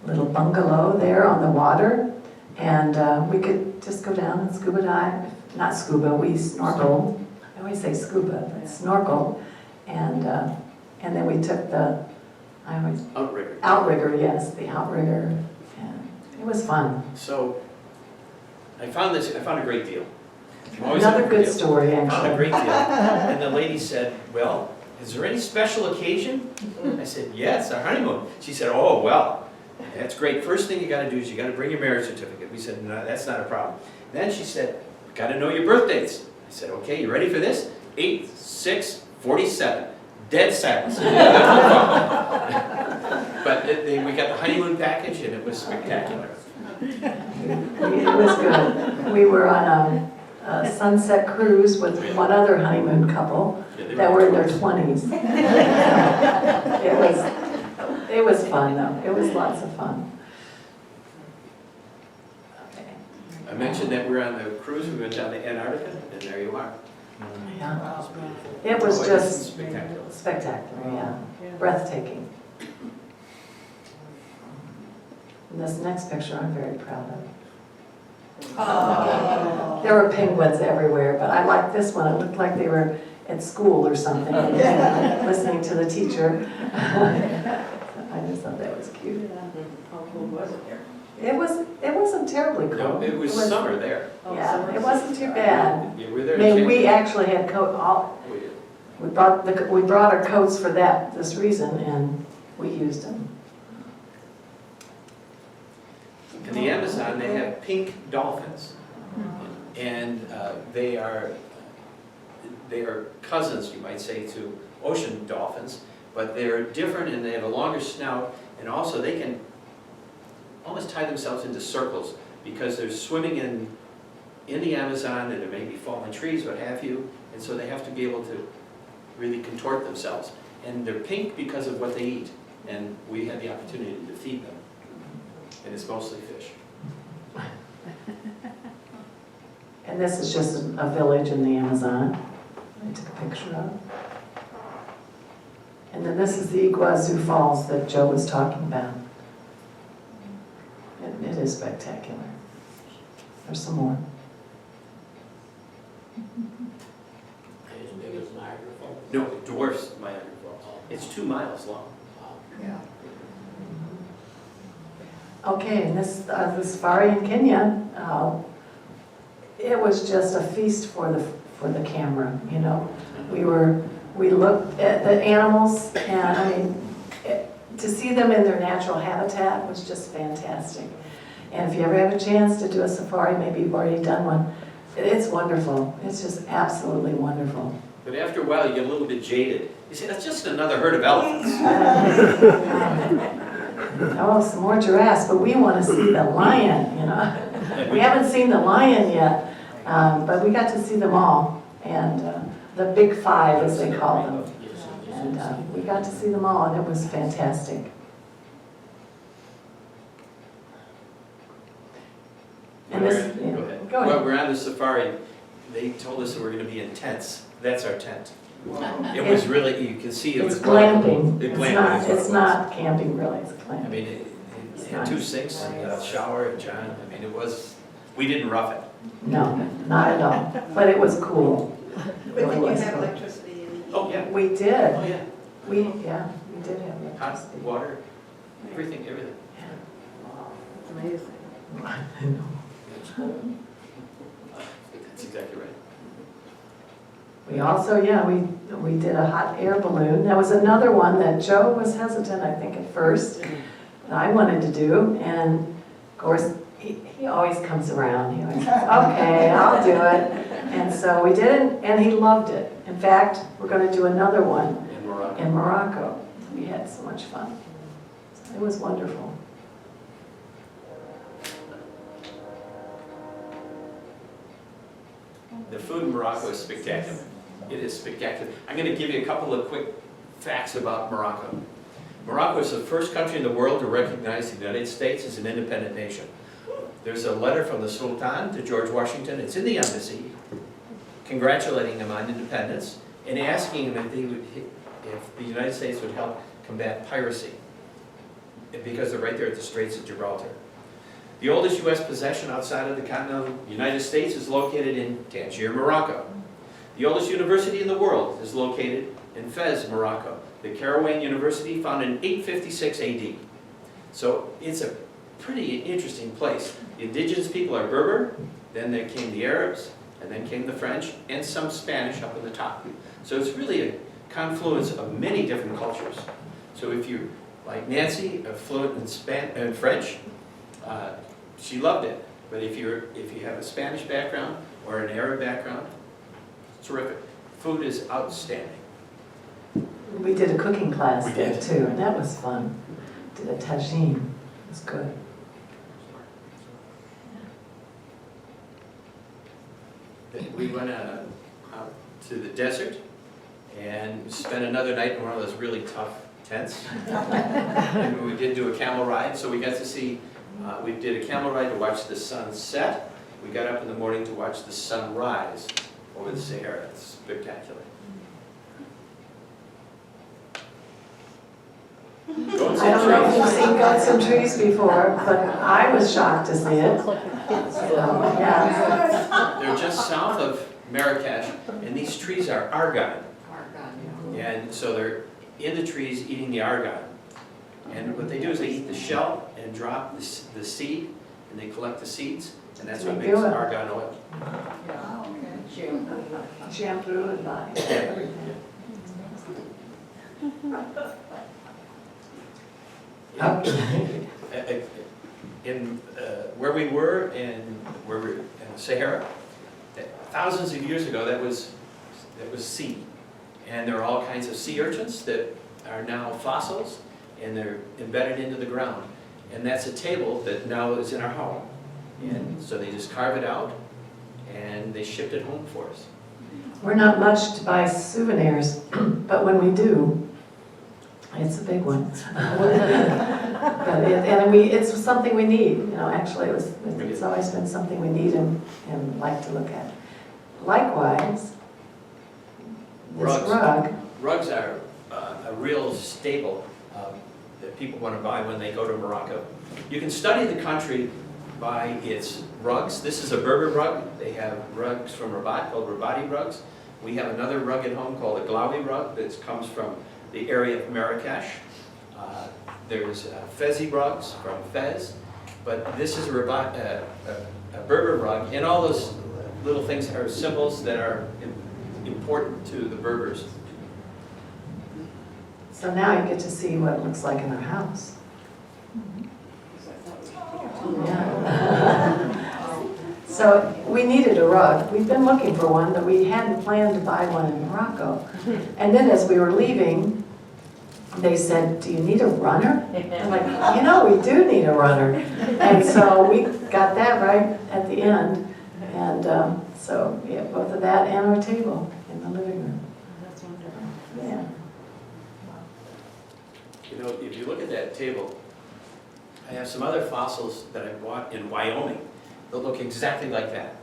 little bungalow there on the water, and we could just go down and scuba dive. Not scuba, we snorkel. I always say scuba, but snorkel. And then we took the Outrigger. outrigger, yes, the outrigger. And it was fun. So I found a great deal. I'm always Another looking for good deals. story, I found a actually. great deal. And the lady said, well, is there any special occasion? I said, yes, our honeymoon. She said, oh, well, that's great. First thing you gotta do is you gotta bring your marriage certificate. We said, no, that's not a problem. Then she said, we gotta know your birth dates. I said, okay, you ready for this? 8/6/47. Dead silence. But we got the honeymoon package and it was spectacular. It was good. We were on a sunset cruise with one other honeymoon couple that were in their 20s. It was fun though. It was lots of fun. Okay. I mentioned that we're on the cruise, we went down to Antarctica, and there you are. Yeah. It was just Spectacular. spectacular, yeah. Breathtaking. And this next picture I'm very proud of. There were penguins everywhere, but I liked this one. It looked like they were at school or something, listening to the teacher. I just thought that was cute. How cool was it there? It wasn't terribly cool. No, it was summer there. Yeah, it wasn't too bad. You were there I in mean, we January. actually had we brought our coats for this reason, and we used them. In the Amazon, they have pink dolphins. And they are cousins, you might say, to ocean dolphins, but they're different and they have a longer snout, and also they can almost tie themselves into circles because they're swimming in the Amazon and there may be fallen trees, what have you, and so they have to be able to really contort themselves. And they're pink because of what they eat, and we had the opportunity to feed them, and it's mostly fish. And this is just a village in the Amazon. I took a picture of. And then this is the Iguazu Falls that Joe was talking about. It is spectacular. There's some more. As big as Niagara Falls. No, it dwarfs Niagara Falls. It's 2 miles long. Yeah. Okay, and this the safari in Kenya, it was just a feast for the camera. You know, we looked at the animals, and I mean, to see them in their natural habitat was just fantastic. And if you ever have a chance to do a safari, maybe you've already done one, it's wonderful. It's just absolutely wonderful. But after a while, you get a little bit jaded. You say, that's just another herd of elephants. Oh, some more giraffes, but we want to see the lion, you know. We haven't seen the lion yet, but we got to see them all. And the big five, as they call them. And we got to see them all, and it was fantastic. And this, Go yeah, ahead. go ahead. Well, we're on the safari. They told us that we're going to be in tents. That's our tent. It was really, you can see It's it's glamping. It's It's glamping, not, is what it it's was. not camping really, it's I glamping. mean, it had 2 sinks, and a shower, and John. I mean, it was, we didn't rough it. No, not at all, but it was cool. But did you have electricity in the Oh, yeah. We did, Oh, yeah. we did have Hot electricity. water, everything. It's amazing. That's exactly right. We also, yeah, we did a hot air balloon. That was another one that Joe was hesitant, I think, at first. that I wanted to do, and of course, he always comes around. He always says, okay, I'll do it. And so we did it, and he loved it. In fact, we're going to do another one In Morocco. in Morocco. We had so much fun. It was wonderful. The food in Morocco is spectacular. It is spectacular. I'm going to give you a couple of quick facts about Morocco. Morocco is the first country in the world to recognize the United States as an independent nation. There's a letter from the Sultan to George Washington. It's in the embassy, congratulating him on independence and asking him if the United States would help combat piracy, because they're right there at the Straits of Gibraltar. The oldest U.S. possession outside of the continental United States is located in Tangier, Morocco. The oldest university in the world is located in Fez, Morocco. The Kairouan University, founded in 856 AD. So it's a pretty interesting place. The indigenous people are Berber, then there came the Arabs, and then came the French, and some Spanish up in the top. So it's really confluence of many different cultures. So if you, like Nancy, are fluent in French, she loved it. But if you have a Spanish background or an Arab background, it's terrific. Food is outstanding. We did a cooking class We there did. too, and that was fun. Did a tagine, it was good. We went out to the desert and spent another night in one of those really tough tents. And we did do a camel ride, so we got to see, we did a camel ride to watch the sun set. We got up in the morning to watch the sun rise over the Sahara. It's spectacular. Goats I don't know if and you've trees. seen goats and trees before, but I was shocked to see it. Yeah. They're just south of Marrakesh, and these trees are argon. And so they're in the trees eating the argon. And what they do is they eat the shell and drop the seed, and they collect the seeds, and that's what makes argon oil. Shampoo and body, everything. In where we were in Sahara, thousands of years ago, that was sea. And there are all kinds of sea urchins that are now fossils, and they're embedded into the ground. And that's a table that now is in our home. And so they just carve it out, and they shipped it home for us. We're not much to buy souvenirs, but when we do, it's a big one. It's something we need, you know, actually it's always been something we need and like to look at. Likewise, this rug. Rugs are a real staple that people want to buy when they go to Morocco. You can study the country by its rugs. This is a Berber rug. They have rugs from Rabat called Rabati rugs. We have another rug at home called a Glawi rug that comes from the area of Marrakesh. There's Fezi rugs from Fez, but this is a Berber rug, and all those little things are symbols that are important to the Berbers. So now you get to see what it looks like in our house. Yeah. So we needed a rug. We've been looking for one, but we hadn't planned to buy one in Morocco. And then as we were leaving, they said, "Do you need a runner?" I'm like, "You know, we do need a runner." And so we got that right at the end. And so we have both of that and our table in the living room. That's wonderful. Yeah. You know, if you look at that table, I have some other fossils that I bought in Wyoming that look exactly like that.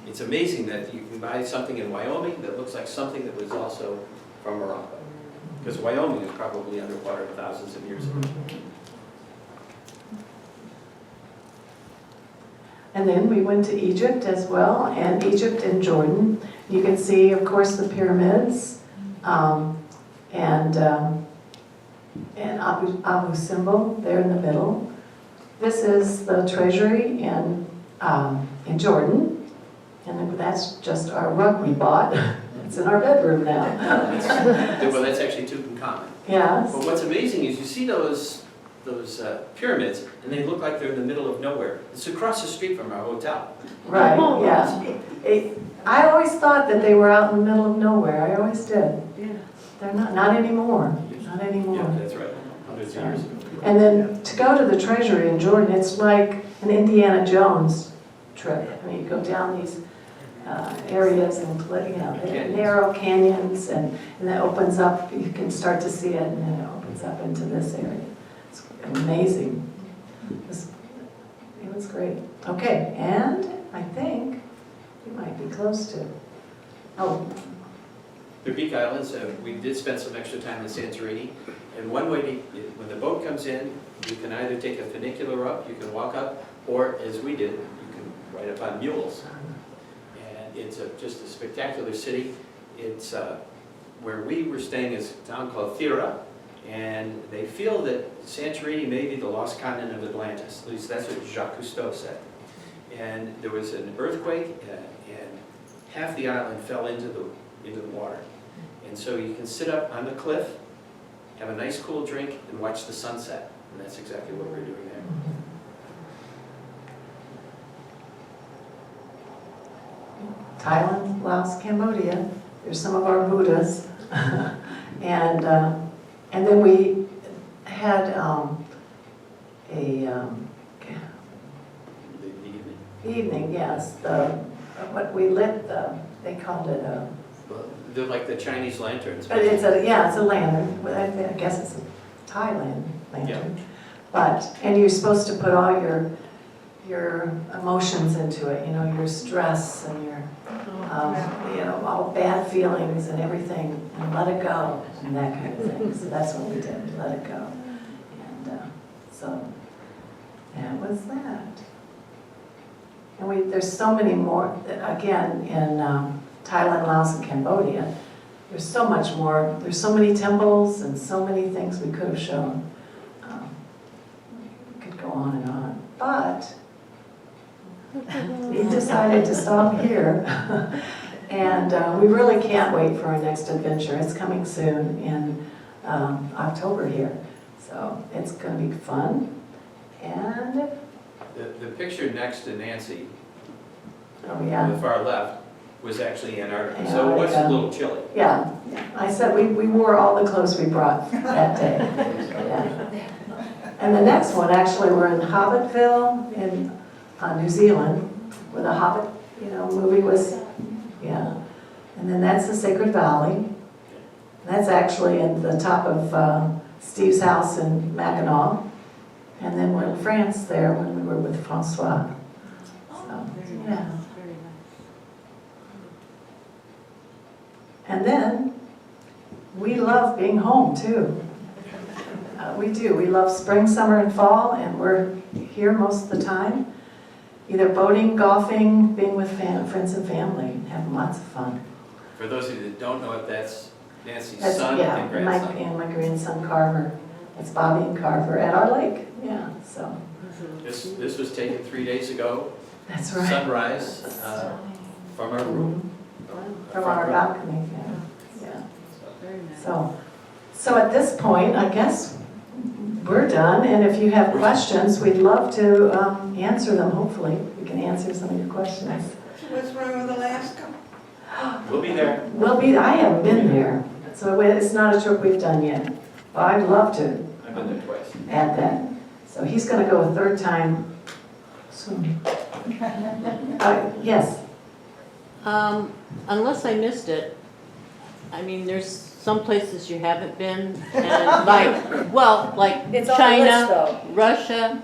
It's amazing that you can buy something in Wyoming that looks like something that was also from Morocco. Because Wyoming is probably underwater thousands of years ago. And then we went to Egypt as well, and Egypt and Jordan. You can see, of course, the pyramids, and Abu Simbel there in the middle. This is the treasury in Jordan, and that's just our rug we bought. It's in our bedroom now. Well, that's actually Tutankhamun. Yes. But what's amazing is you see those pyramids, and they look like they're in the middle of nowhere. It's across the street from our hotel. Right, yeah. I always thought that they were out in the middle of nowhere. I always did. Yeah. They're not anymore. Not Yeah, anymore. that's right, hundreds of years ago. And then to go to the treasury in Jordan, it's like an Indiana Jones trip. I mean, you go down these areas and, you know, narrow canyons, and that opens up, you can start to see it, and then it opens up into this area. It's amazing. It was great. Okay, and I think we might be close to, oh, The Greek islands, we did spend some extra time in Santorini, and one way when the boat comes in, you can either take a funicular up, you can walk up, or as we did, you can ride up on mules. And it's just a spectacular city. It's where we were staying is a town called Thera, and they feel that Santorini may be the lost continent of Atlantis. At least that's what Jacques Cousteau said. And there was an earthquake, and half the island fell into the water. And so you can sit up on the cliff, have a nice cool drink, and watch the sunset. And that's exactly what we're doing there. Thailand, Laos, Cambodia, there's some of our Buddhas. And then we had a The evening, yes, what we lit, they called it a, They're like the Chinese lanterns. but it's a lantern. Well, I guess it's a Thailand lantern. But, and you're supposed to put all your emotions into it, your stress and your, all bad feelings and everything, and let it go, and that kind of thing. So that's what we did, let it go. And so that was that. And there's so many more, again, in Thailand, Laos, and Cambodia. There's so much more. There's so many temples and so many things we could have shown. We could go on and on. But we decided to stop here. And we really can't wait for our next adventure. It's coming soon in October here. So it's going to be fun. And, The picture next to Nancy, oh on yeah. the far left, was actually Antarctica, so it was a little chilly. Yeah, I said we wore all the clothes we brought that day. Yeah. And the next one, actually, we're in Hobbitville in New Zealand, where the Hobbit, movie was, yeah. And then that's the Sacred Valley. That's actually at the top of Steve's house in Mackinac. And then we're in France there when we were with Francois. So, yeah. And then, we love being home too. We do. We love spring, summer, and fall, and we're here most of the time. Either boating, golfing, being with friends and family, and having lots of fun. For those of you that don't know it, that's Nancy's That's, son yeah, and grandson. and my grandson Carver. That's Bobby and Carver at our lake. Yeah, so This was taken 3 days ago, that's right. sunrise, from our room. From our balcony, yeah. Very nice. So at this point, I guess we're done, and if you have questions, we'd love to answer them, hopefully. We can answer some of your questions. What's wrong with Alaska? We'll be there. I haven't been there, so it's not a trip we've done yet. But I'd love to I've been there twice. add that. So he's gonna go a third time soon. Yes, Unless I missed it, I mean, there's some places you haven't been, and like It's on the list, China, though. Russia.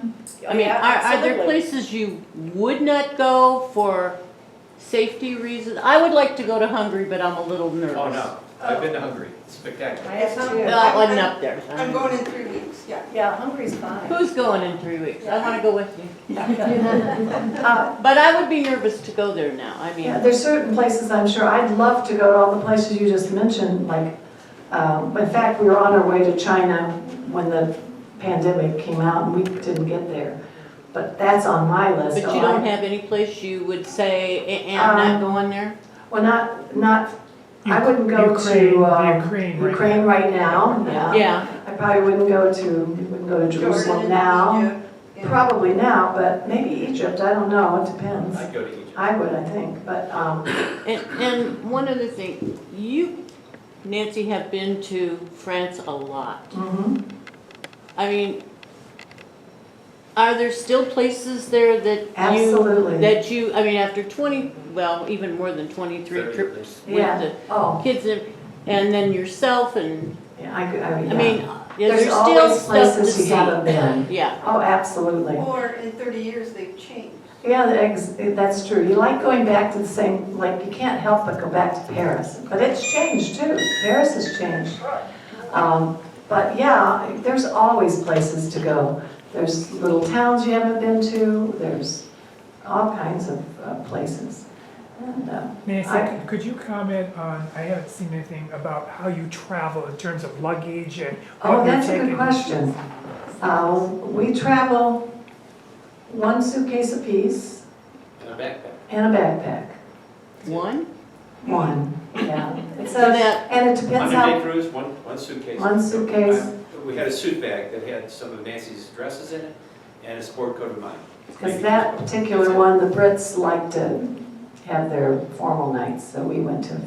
I mean, Yeah, are there absolutely. places you would not go for safety reasons? I would like to go to Hungary, but I'm a little nervous. Oh, no, I've been to Hungary, it's spectacular. I have to. Well, I wasn't up there. so I I'm don't going in 3 weeks, yeah. Yeah, Hungary's fine. know. Who's going in 3 weeks? I want to go with you. uh, But I would be nervous to go there now. I mean, yeah, there's certain places I'm sure, I'd love to go to all the places you just mentioned, like, in fact, we were on our way to China when the pandemic came out and we didn't get there. But that's on my list. but you don't have any place you would say, I'm not going there? Well, not, I wouldn't go Ukraine, to Ukraine right now, yeah. Yeah. I probably wouldn't go to Jerusalem Jordan, now. Egypt, yeah. Probably now, but maybe Egypt, I don't know, it depends. I'd go to Egypt. I would, I think, but, And one other thing, you, Nancy, have been to France a lot. mhm. I mean, are there still places there that Absolutely. I mean, after 20, well, even more than 23 30 trips with Yeah, the oh, kids and then yourself and, yeah, I yeah. mean, is there There's still always stuff to places you see? haven't been. Yeah, Oh, absolutely. Or in 30 years, they've changed. Yeah, that's true. You like going back to the same, like, you can't help but go back to Paris. But it's changed too. Paris has changed. But yeah, there's always places to go. There's little towns you haven't been to. There's all kinds of places. And Nancy, could you comment on, I haven't seen anything about how you travel in terms of luggage and oh, what you're that's a taking? good question. We travel one suitcase apiece And a backpack. and a backpack. one? One, yeah. It So says, that, and it depends 100-day how, cruise, one suitcase. one suitcase, We had a suit bag that had some of Nancy's dresses in it and a sport coat of mine. because that particular one, the Brits like to have their formal nights, so we went to a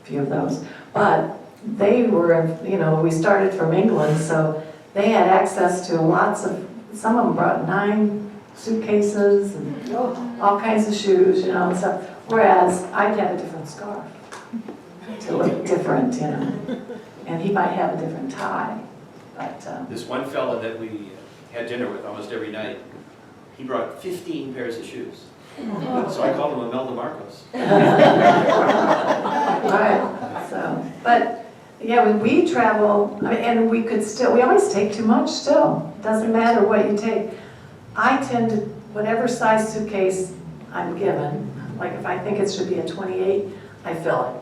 few of those. But they were, you know, we started from England, so they had access to lots of, some of them brought 9 suitcases and all kinds of shoes, you know, and stuff. Whereas I'd have a different scarf to look different, you know, and he might have a different tie, but, This one fella that we had dinner with almost every night, he brought 15 pairs of shoes. So I called him Imelda Marcos. right, so, but, yeah, when we travel, I mean, and we could still, we always take too much still. Doesn't matter what you take. I tend to, whatever size suitcase I'm given, like if I think it should be a 28, I fill it.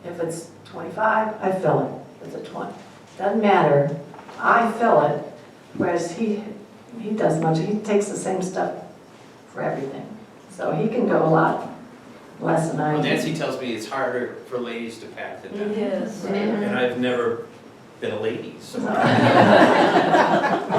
If it's 25, I fill it. If it's a 20, doesn't matter, I fill it. Whereas he does much, he takes the same stuff for everything. So he can go a lot less than I Well, do. Nancy tells me it's harder for ladies to pack than men. Yes. And I've never been a lady, so. Well,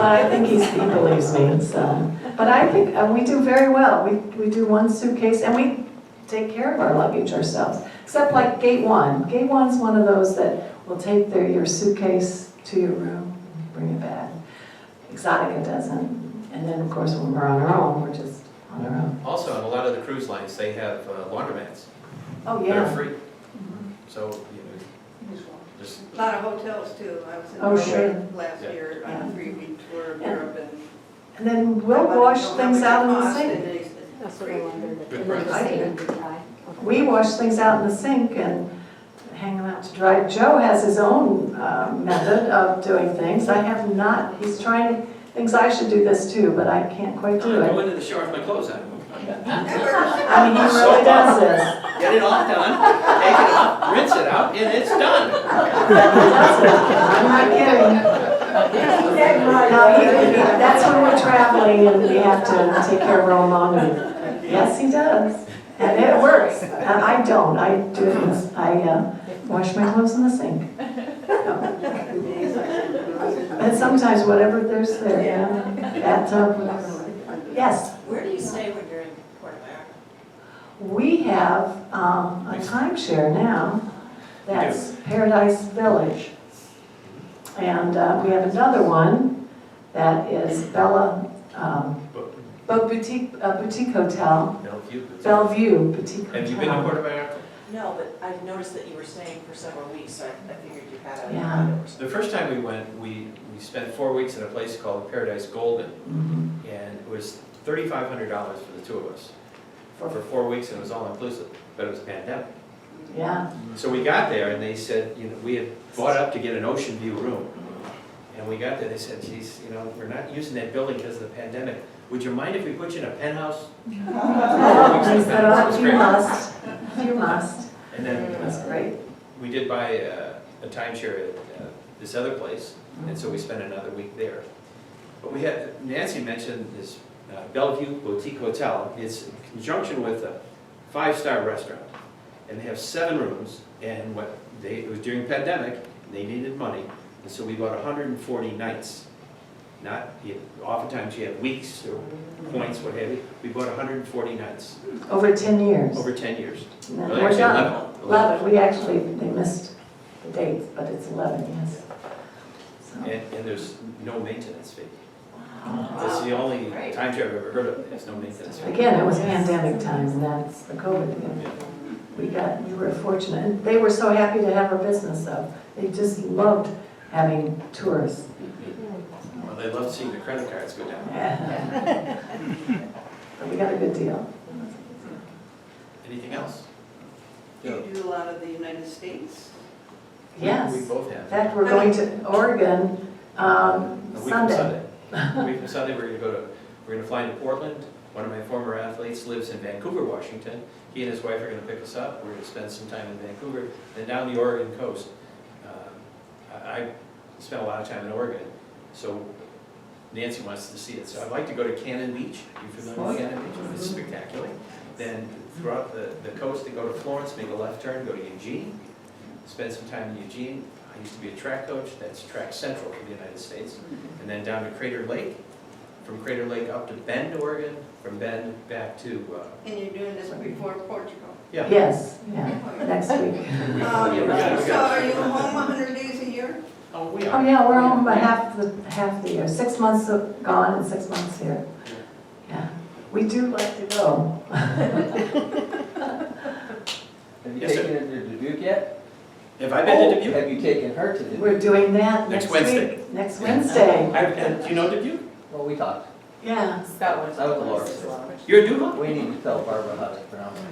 I think he believes me, so. But I think we do very well. We do one suitcase, and we take care of our luggage ourselves. Except like Gate 1. Gate 1's one of those that will take your suitcase to your room, bring it back. Exotica doesn't. And then, of course, when we're on our own, we're just on our own. Also, on a lot of the cruise lines, they have laundromats Oh, that are yeah. free. So, you know, just, A lot of hotels too. I was in Oh, sure. Norway last Yeah. year on Yeah. a 3-week tour of Yeah. Europe and. And then we'll wash things out in the sink. that's what I wondered. Good And then the price. same would try. We wash things out in the sink and hang them out to dry. Joe has his own method of doing things. I have not. He's trying, thinks I should do this too, but I can't quite do I go it. into the shower with my clothes on. I mean, he really does this. Get it all done, take it off, rinse it out, and it's done. He does it. I'm not kidding. No, that's when we're traveling and we have to take care of our own laundry. Yes, he does. And it works. And I don't. I do it, I wash my clothes in the sink. And sometimes whatever there's there, yeah. Bathtub. Yes. Where do you stay when you're in Puerto Vallarta? We have a timeshare now. That's Paradise Village. And we have another one that is Bella, boutique hotel, Bellevue Boutique Hotel. Have you been to Puerto Vallarta? No, but I've noticed that you were staying for several weeks, so I figured you had a Yeah. condo or something. The first time we went, we spent 4 weeks in a place called Paradise Golden, Mhm. and it was $3,500 for the two of us for 4 weeks, and it was all inclusive, but it was a pandemic. Yeah. So we got there, and they said, you know, we had bought up to get an ocean view room. And we got there, they said, geez, you know, we're not using that building because of the pandemic. Would you mind if we put you in a penthouse? I said, oh, you must. You must. And then That's great. we did buy a timeshare at this other place, and so we spent another week there. But we had, Nancy mentioned this Bellevue Boutique Hotel. It's in conjunction with a 5-star restaurant. And they have 7 rooms, and it was during pandemic, they needed money, and so we bought 140 nights. Oftentimes you have weeks or points, what have you. We bought 140 nights Over 10 years. over 10 years. And then Well, we're actually, done. 11. 11. They missed the dates, but it's 11, yes. So. And there's no maintenance fee. It's the only Great. timeshare I've ever heard of, there's no maintenance fee. Again, it was pandemic times, and that's the COVID thing. We were fortunate, and they were so happy to have our business, though. They just loved having tourists. Well, they love seeing the credit cards go down. But we got a good deal. Anything else? Do you do a lot of the United States? Yes. We both have. In fact, we're going to Oregon A week from Sunday. Sunday. A week from Sunday, we're gonna fly into Portland. One of my former athletes lives in Vancouver, Washington. He and his wife are gonna pick us up. We're gonna spend some time in Vancouver, then down the Oregon coast. I spent a lot of time in Oregon, so Nancy wants to see it. So I'd like to go to Cannon Beach. You familiar with Cannon Beach? It's spectacular. Then throughout the coast, to go to Florence, make a left turn, go to Eugene. spend some time in Eugene. I used to be a track coach, that's track central for the United States. And then down to Crater Lake, from Crater Lake up to Bend, Oregon, from Bend back to, And you're doing this before Portugal? yeah. Yes, yeah, next week. So are you home 100 days a year? Oh, we Oh, are. yeah, we're home about half the year, 6 months gone and 6 months here. Yeah, we do like to go. Have you Yes, sir. taken her to Dubuque yet? Have I been to Dubuque? Have you taken her to Dubuque? We're doing that Next next Wednesday. week. Next Wednesday. Do you know Dubuque? Well, we talked. Yeah. That was. That was Laura. You're a Dubuque? We need to tell Barbara how to pronounce it.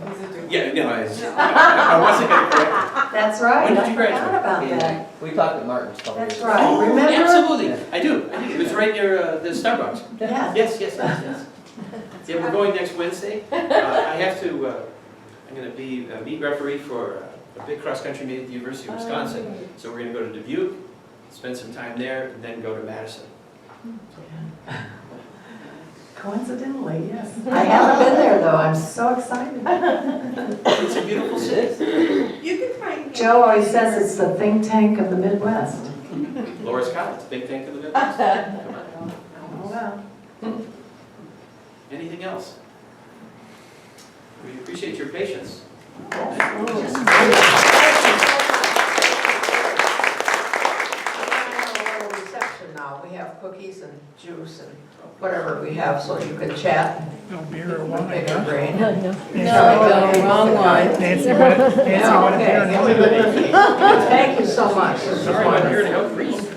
Yeah, no, I wasn't gonna correct That's right. When did I you graduate? forgot about that. We talked at Martin's couple That's years it. ago. right. Oh, Remember? absolutely, I do. It was right near the Starbucks. Yeah. Yes. Yeah, we're going next Wednesday. I have to, I'm gonna be a meet referee for a big cross-country meet at the University of Wisconsin. So we're gonna go to Dubuque, spend some time there, and then go to Madison. Coincidentally, yes. I haven't been there though. I'm so excited. It's a beautiful city. You can find. Joe always says it's the think tank of the Midwest. Loris College, big tank of the Midwest. Come on. Oh, well. Anything else? We appreciate your patience. Reception now, we have cookies and juice and whatever we have, so you can chat. No beer or wine, Pick your huh? brain. No, Nancy, wrong one. Nancy wanted a beer and Yeah, only. okay. Thank you so much. This was Sorry, I'm here to wonderful. help read.